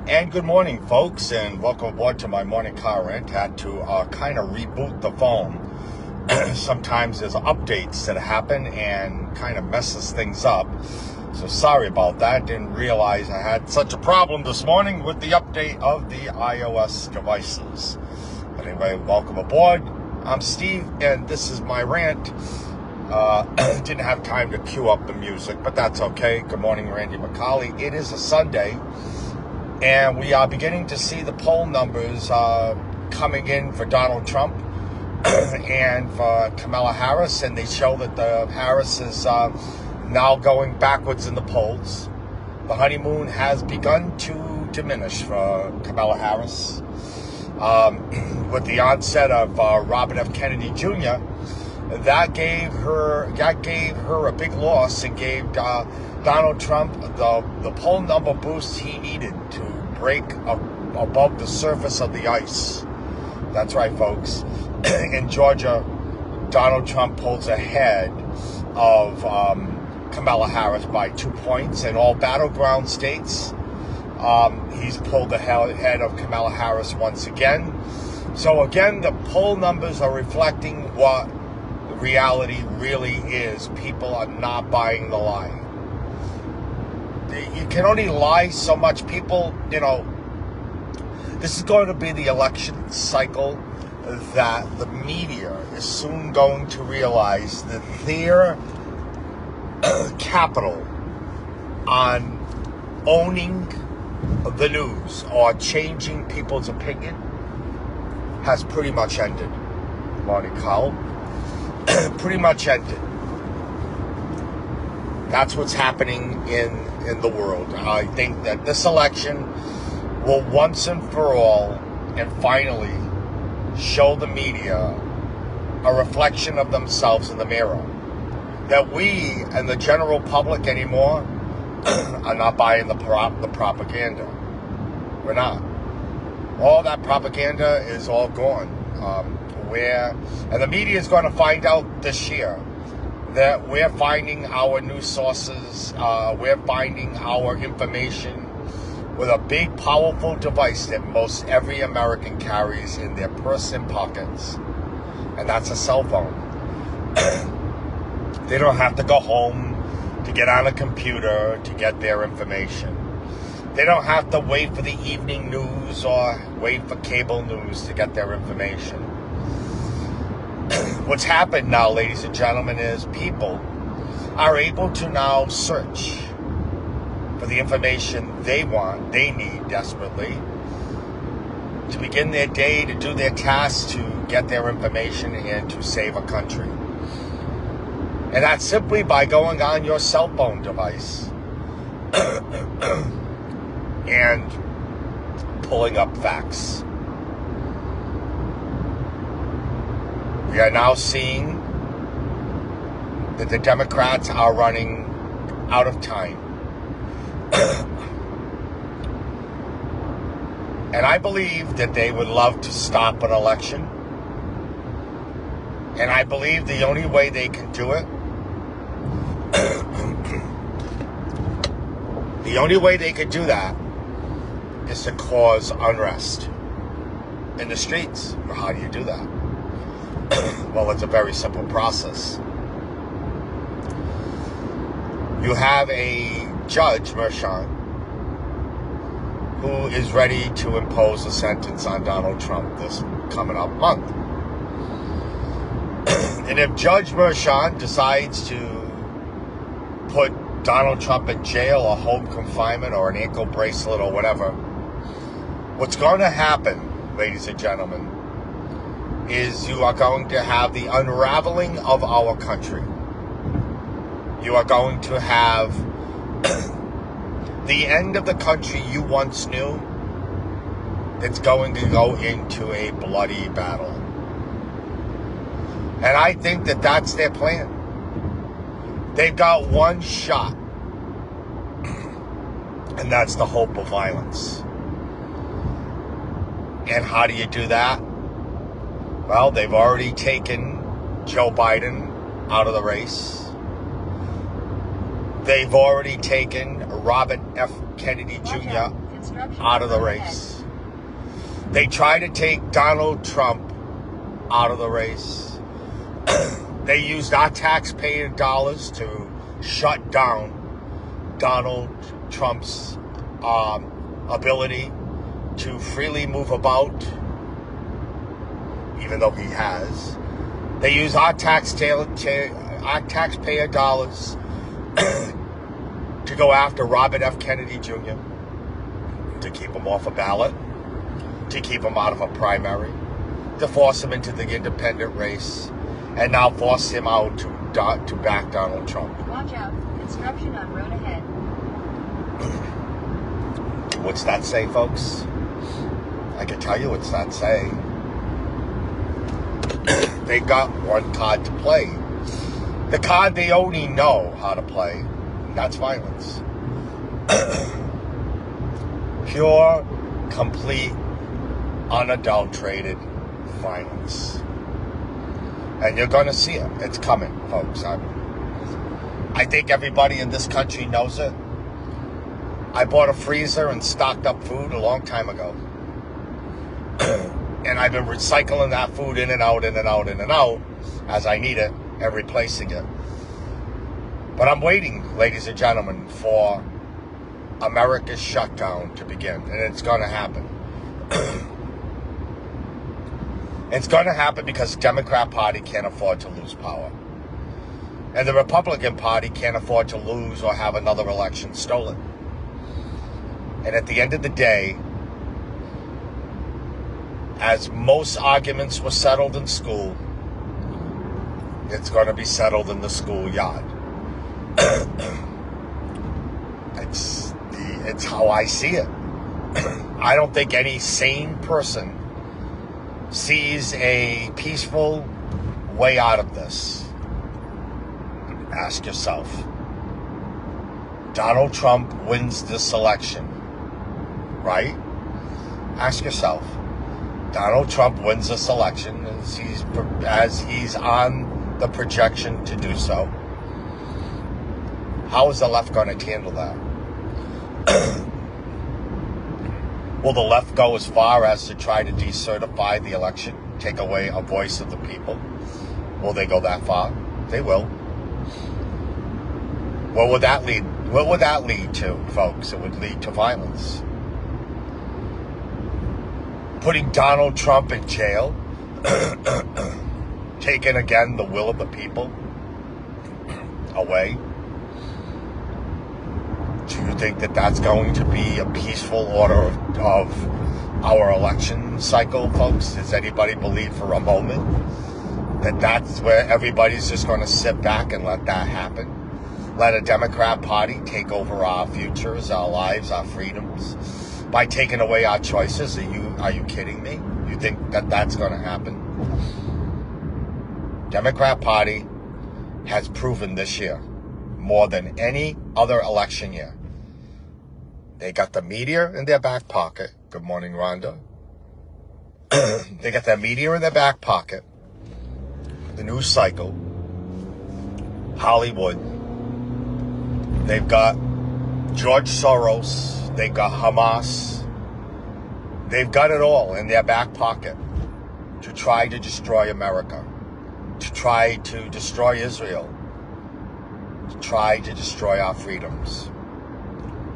And good morning, folks, and welcome aboard to my morning car rant. Had to kind of reboot the phone. Sometimes there's updates that happen and kind of messes things up. So sorry about that. Didn't realize I had such a problem this morning with the update of the iOS devices. But anyway, welcome aboard. I'm Steve, and this is my rant. Didn't have time to cue up the music, but that's okay. Good morning, Randy McCauley. It is a Sunday. And we are beginning to see the poll numbers coming in for Donald Trump and for Kamala Harris. And they show that Harris is now going backwards in the polls. The honeymoon has begun to diminish for Kamala Harris. With the onset of Robert F. Kennedy Jr., that gave her a big loss and gave Donald Trump the poll number boost he needed to break above the surface of the ice. That's right, folks. In Georgia, Donald Trump pulls ahead of Kamala Harris by 2 points. In all battleground states, he's pulled ahead of Kamala Harris once again. So again, the poll numbers are reflecting what reality really is. People are not buying the lie. You can only lie so much. People, this is going to be the election cycle that the media is soon going to realize that their capital on owning the news or changing people's opinion has pretty much ended. Morning call. Pretty much ended. That's what's happening in the world. I think that this election will once and for all and finally show the media a reflection of themselves in the mirror. That we and the general public anymore are not buying the propaganda. We're not. All that propaganda is all gone. And the media is going to find out this year that we're finding our news sources, we're finding our information with a big, powerful device that most every American carries in their purse and pockets, and that's a cell phone. They don't have to go home to get on a computer to get their information. They don't have to wait for the evening news or wait for cable news to get their information. What's happened now, ladies and gentlemen, is people are able to now search for the information they want, they need desperately to begin their day, to do their tasks, to get their information, and to save a country. And that's simply by going on your cell phone device and pulling up facts. We are now seeing that the Democrats are running out of time. And I believe that they would love to stop an election. And I believe the only way they can do it, the only way they could do that is to cause unrest in the streets. Well, how do you do that? Well, it's a very simple process. You have a Judge Merchan who is ready to impose a sentence on Donald Trump this coming up month. And if Judge Merchan decides to put Donald Trump in jail or home confinement or an ankle bracelet or whatever, what's going to happen, ladies and gentlemen, is you are going to have the unraveling of our country. You are going to have the end of the country you once knew. It's going to go into a bloody battle. And I think that that's their plan. They've got one shot, and that's the hope of violence. And how do you do that? Well, they've already taken Joe Biden out of the race. They've already taken Robert F. Kennedy Jr. out of the race. They try to take Donald Trump out of the race. They used our taxpayer dollars to shut down Donald Trump's ability to freely move about, even though he has. They use our taxpayer dollars to go after Robert F. Kennedy Jr., to keep him off a ballot, to keep him out of a primary, to force him into the independent race, and now force him out to back Donald Trump. Watch out. Construction on road ahead. What's that say, folks? I can tell you what's that say. They got one card to play. The card they only know how to play, that's violence. Pure, complete, unadulterated violence. And you're going to see it. It's coming, folks. I think everybody in this country knows it. I bought a freezer and stocked up food a long time ago. And I've been recycling that food in and out, in and out, in and out, as I need it, and replacing it. But I'm waiting, ladies and gentlemen, for America's shutdown to begin. And it's going to happen. It's going to happen because the Democrat Party can't afford to lose power. And the Republican Party can't afford to lose or have another election stolen. And at the end of the day, as most arguments were settled in school, it's going to be settled in the schoolyard. It's how I see it. I don't think any sane person sees a peaceful way out of this. Ask yourself. Donald Trump wins this election, right? Ask yourself. Donald Trump wins this election as he's on the projection to do so. How is the left going to handle that? Will the left go as far as to try to decertify the election, take away a voice of the people? Will they go that far? They will. What would that lead? What would that lead to, folks? It would lead to violence. Putting Donald Trump in jail, taking again the will of the people away. Do you think that that's going to be a peaceful order of our election cycle, folks? Does anybody believe for a moment that that's where everybody's just going to sit back and let that happen? Let a Democrat Party take over our futures, our lives, our freedoms by taking away our choices? Are you kidding me? You think that that's going to happen? Democrat Party has proven this year more than any other election year. They got the media in their back pocket. Good morning, Rhonda. They got the media in their back pocket. The news cycle. Hollywood. They've got George Soros. They've got Hamas. They've got it all in their back pocket to try to destroy America, to try to destroy Israel, to try to destroy our freedoms.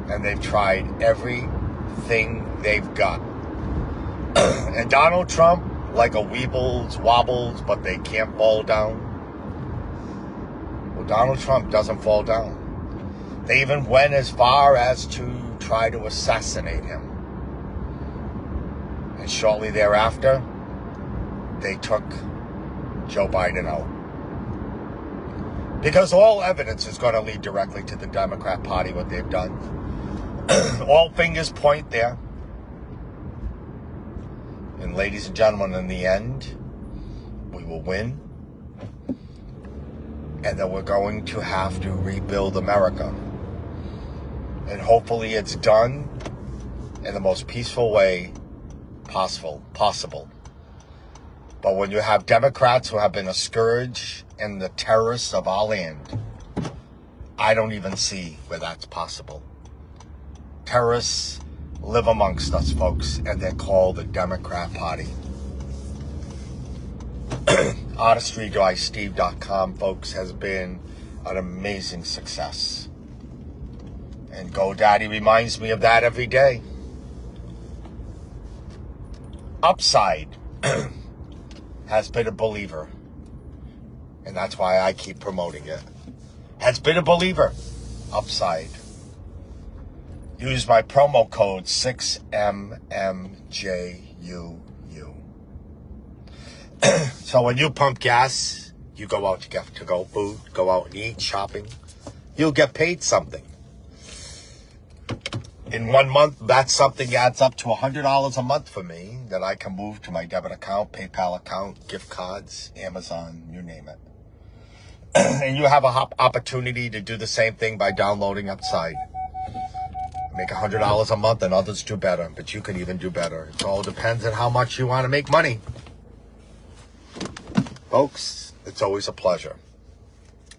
And they've tried everything they've got. And Donald Trump, like a weebles, wobbles, but they can't fall down. Well, Donald Trump doesn't fall down. They even went as far as to try to assassinate him. And shortly thereafter, they took Joe Biden out. Because all evidence is going to lead directly to the Democrat Party, what they've done. All fingers point there. And ladies and gentlemen, in the end, we will win. And then we're going to have to rebuild America. And hopefully it's done in the most peaceful way possible. But when you have Democrats who have been a scourge and the terrorists of our land, I don't even see where that's possible. Terrorists live amongst us, folks, and they're called the Democrat Party. ArtistryGuySteve.com, folks, has been an amazing success. And GoDaddy reminds me of that every day. Upside has been a believer. And that's why I keep promoting it. Has been a believer. Upside. Use my promo code 6MMJUU. So when you pump gas, you go out to get to-go food, go out and eat, shopping, you'll get paid something. In 1 month, that something adds up to $100 a month for me that I can move to my debit account, PayPal account, gift cards, Amazon, you name it. And you have an opportunity to do the same thing by downloading Upside. Make $100 a month and others do better, but you can even do better. It all depends on how much you want to make money. Folks, it's always a pleasure.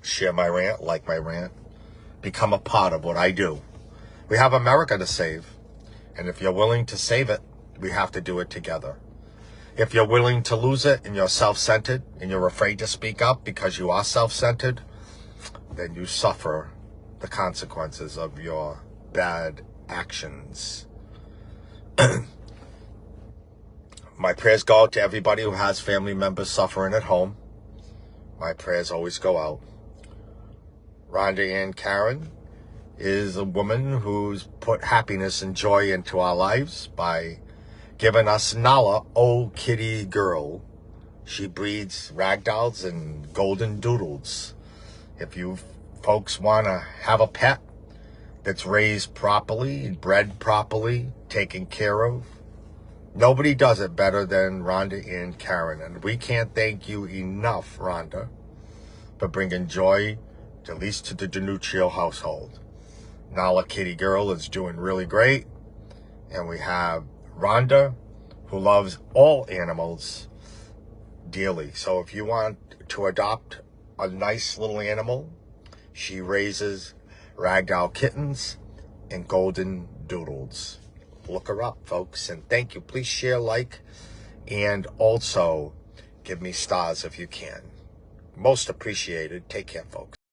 Share my rant, like my rant, become a part of what I do. We have America to save, and if you're willing to save it, we have to do it together. If you're willing to lose it and you're self-centered and you're afraid to speak up because you are self-centered, then you suffer the consequences of your bad actions. My prayers go out to everybody who has family members suffering at home. My prayers always go out. Rhonda Ann Karen is a woman who's put happiness and joy into our lives by giving us Nala, oh kitty girl. She breeds ragdolls and golden doodles. If you folks want to have a pet that's raised properly, bred properly, taken care of, nobody does it better than Rhonda and Karen. And we can't thank you enough, Rhonda, for bringing joy, at least to the Danuccio household. Nala Kitty Girl is doing really great. And we have Rhonda, who loves all animals dearly. So if you want to adopt a nice little animal, she raises ragdoll kittens and golden doodles. Look her up, folks. And thank you. Please share, like, and also give me stars if you can. Most appreciated. Take care, folks.